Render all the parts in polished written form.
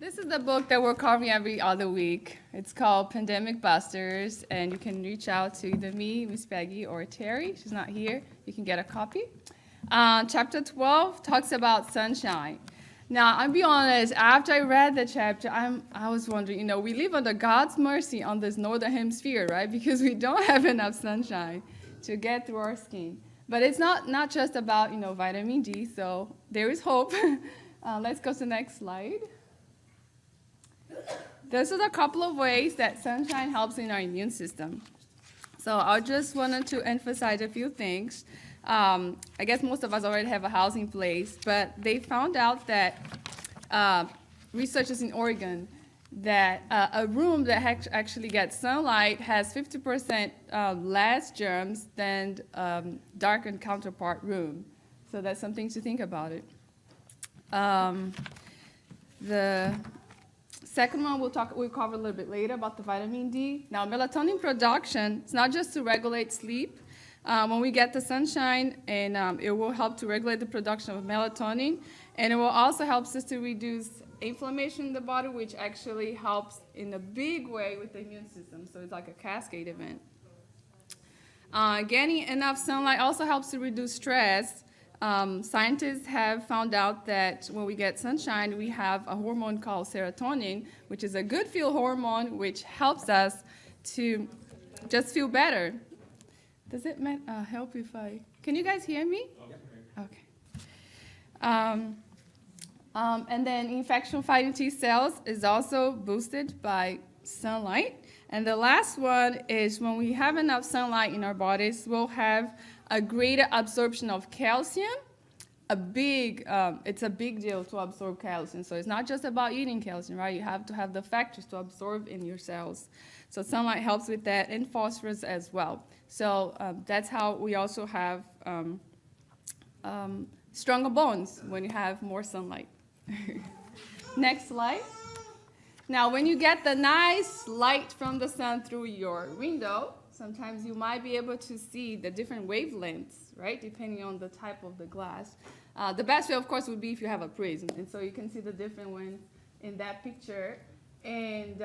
This is the book that we're covering every other week. It's called Pandemic Busters, and you can reach out to either me, Miss Peggy, or Terry. She's not here. You can get a copy. Chapter 12 talks about sunshine. Now, I'll be honest, after I read the chapter, I was wondering, we live under God's mercy on this northern hemisphere, right? Because we don't have enough sunshine to get through our skin. But it's not just about, vitamin D, so there is hope. Let's go to the next slide. This is a couple of ways that sunshine helps in our immune system. So I just wanted to emphasize a few things. I guess most of us already have a house in place, but they found out that researchers in Oregon that a room that actually gets sunlight has 50% less germs than darkened counterpart room. So that's something to think about it. The second one we'll cover a little bit later about the vitamin D. Now, melatonin production, it's not just to regulate sleep. When we get the sunshine, and it will help to regulate the production of melatonin, and it will also help us to reduce inflammation in the body, which actually helps in a big way with the immune system. So it's like a cascade event. Getting enough sunlight also helps to reduce stress. Scientists have found out that when we get sunshine, we have a hormone called serotonin, which is a good feel hormone, which helps us to just feel better. Does it help if can you guys hear me? Okay. And then infection fighting T cells is also boosted by sunlight. And the last one is when we have enough sunlight in our bodies, we'll have a greater absorption of calcium. It's a big deal to absorb calcium. So it's not just about eating calcium, right? You have to have the factors to absorb in your cells. So sunlight helps with that, and phosphorus as well. So that's how we also have stronger bones when you have more sunlight. Next slide. Now, when you get the nice light from the sun through your window, sometimes you might be able to see the different wavelengths, right, depending on the type of the glass. The best way, of course, would be if you have a prism, and so you can see the different ones in that picture. And,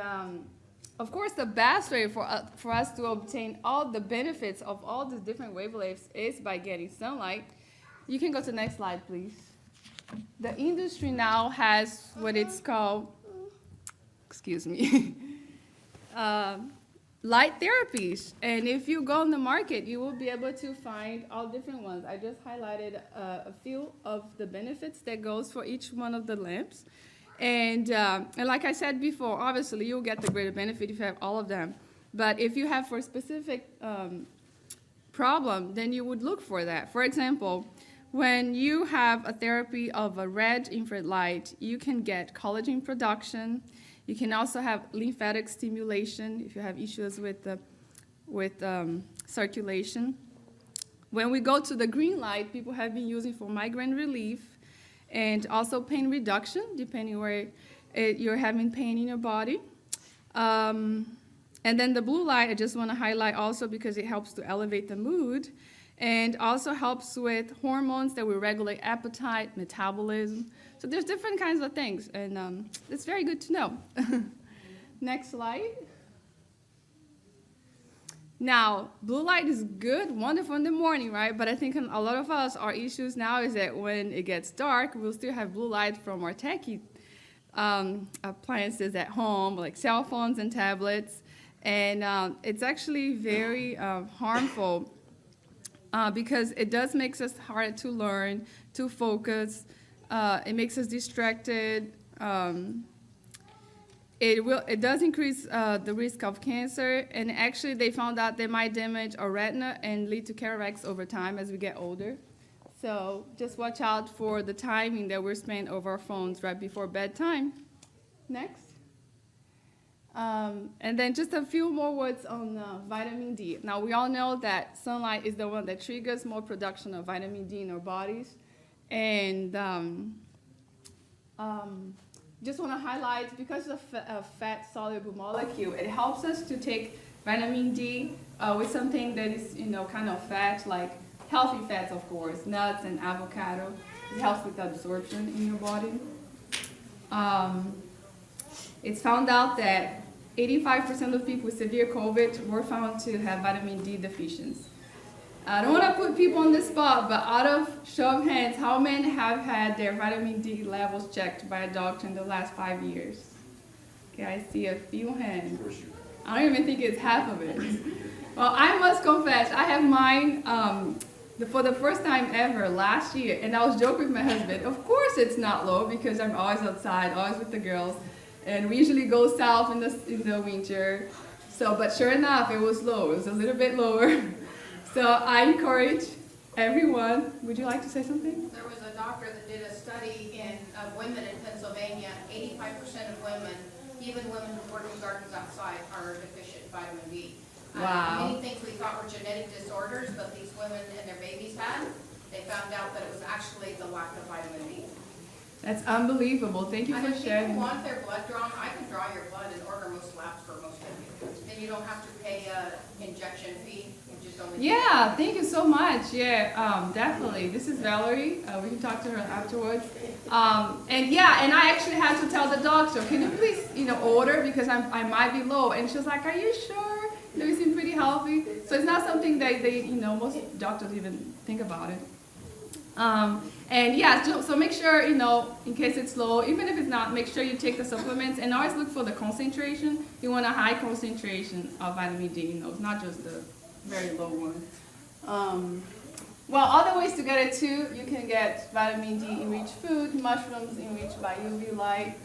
of course, the best way for us to obtain all the benefits of all these different wavelengths is by getting sunlight. You can go to the next slide, please. The industry now has what it's called, light therapies. And if you go on the market, you will be able to find all different ones. I just highlighted a few of the benefits that goes for each one of the lamps. And like I said before, obviously you'll get the greater benefit if you have all of them. But if you have for a specific problem, then you would look for that. For example, when you have a therapy of a red infrared light, you can get collagen production. You can also have lymphatic stimulation if you have issues with circulation. When we go to the green light, people have been using for migraine relief and also pain reduction, depending where you're having pain in your body. And then the blue light, I just want to highlight also because it helps to elevate the mood and also helps with hormones that will regulate appetite, metabolism. So there's different kinds of things, and it's very good to know. Next slide. Now, blue light is good, wonderful in the morning, right? But I think a lot of us, our issues now is that when it gets dark, we'll still have blue light from our techie appliances at home, like cell phones and tablets. And it's actually very harmful because it does make us hard to learn, to focus. It makes us distracted. It does increase the risk of cancer, and actually they found out they might damage our retina and lead to cataracts over time as we get older. So just watch out for the timing that we're spending over our phones right before bedtime. Next. And then just a few more words on vitamin D. Now, we all know that sunlight is the one that triggers more production of vitamin D in our bodies. And just want to highlight, because of a fat-soluble molecule, it helps us to take vitamin D with something that is, kind of fat, like healthy fats, of course, nuts and avocado. It helps with absorption in your body. it's found out that 85% of people with severe COVID were found to have vitamin D deficiency. I don't want to put people on the spot, but out of show of hands, how many have had their vitamin D levels checked by a doctor in the last 5 years? Okay, I see a few hands. I don't even think it's half of it. Well, I must confess, I have mine for the first time ever last year, and I was joking with my husband. Of course it's not low because I'm always outside, always with the girls, and we usually go south in the winter. So, but sure enough, it was low. It was a little bit lower. So I encourage everyone. Would you like to say something? There was a doctor that did a study of women in Pennsylvania. 85% of women, even women who work in gardens outside, are deficient in vitamin D. Wow. Many things we thought were genetic disorders, but these women and their babies had, they found out that it was actually the lack of vitamin D. That's unbelievable. Thank you And for if sharing. people want their blood drawn, I can draw your blood and order most labs for most of you. And you don't have to pay an injection fee. You just only Yeah, thank you so much. Yeah, definitely. This is Valerie. We can talk to her afterwards. And I actually had to tell the doctor, can you please, order because I might be low. And she was like, are you sure? You seem pretty healthy. So it's not something that most doctors even think about it. So make sure, in case it's low, even if it's not, make sure you take the supplements and always look for the concentration. You want a high concentration of vitamin D, it's not just the very low one. Other ways to get it too, you can get vitamin D enriched food, mushrooms enriched by UV light.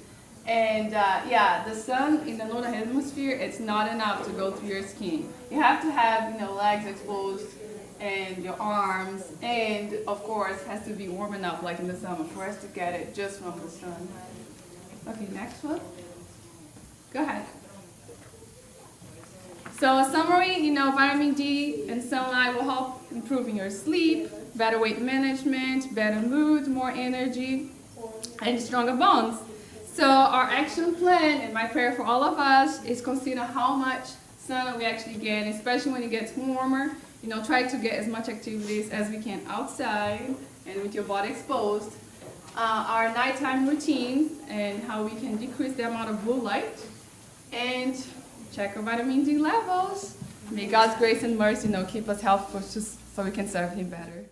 And the sun in the northern hemisphere, it's not enough to go through your skin. You have to have, legs exposed and your arms, and of course, has to be warm enough, like in the summer, for us to get it just from the sun. Okay, next one. Go ahead. So a summary, vitamin D and sunlight will help improving your sleep, better weight management, better mood, more energy, and stronger bones. So our action plan and my prayer for all of us is consider how much sun we actually get, especially when it gets warmer. Try to get as much activities as we can outside and with your body exposed. Our nighttime routine and how we can decrease the amount of blue light, and check our vitamin D levels. May God's grace and mercy, keep us healthy so we can serve Him better.